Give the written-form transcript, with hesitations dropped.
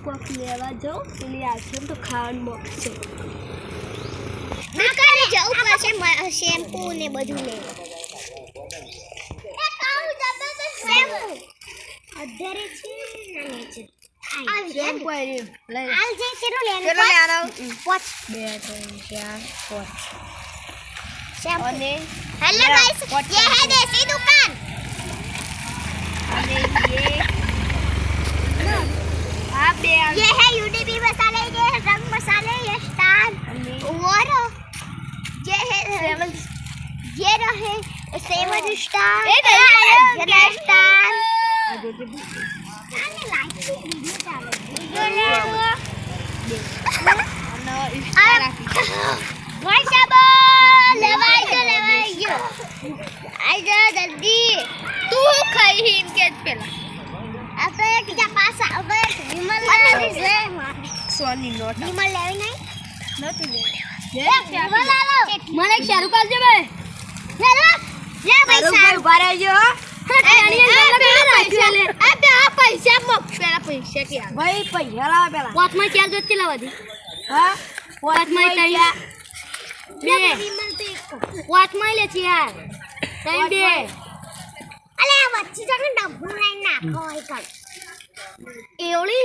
કોક લેવા જાઉં પેલી આવશે તો ખાવાનું મળશે દુકાને જવું પડશે શેમ્પૂ ને બધું લેવા શેમ્પૂ અધરે છે ના છે શેમ્પૂ આવી લઈ હાલ જે કેટલું લેવાનું પોચ 2 3 4 5 શેમ્પૂ અને हेलो गाइस ये है देसी दुकान અને आप दे ये है यूडीपी मसाले ये है रंग मसाले ये स्टार और ये है ये रहे सेवन स्टार ए ये स्टार लेवाई गयो आजा जल्दी તું ખાઈ હિમ કે પેલા આપણે બીજા પાસા હવે વિમલ લે સોની નોટ વિમલ લેવી નહીં નથી લે વિમલ લાલો મને શાહરુખ આલજે બે લે પૈસા ઉભા રહેજો પૈસા પેલા પૈસા કે ભાઈ પૈસા લાવ પેલા પોતમાં ચાર જોત ચલાવા દી હા પોતમાં તઈ બે પોતમાં લે છે યાર તઈ બે અલે વચ્ચે જને ડબ્બુ લઈને નાખો હોય કર એવડી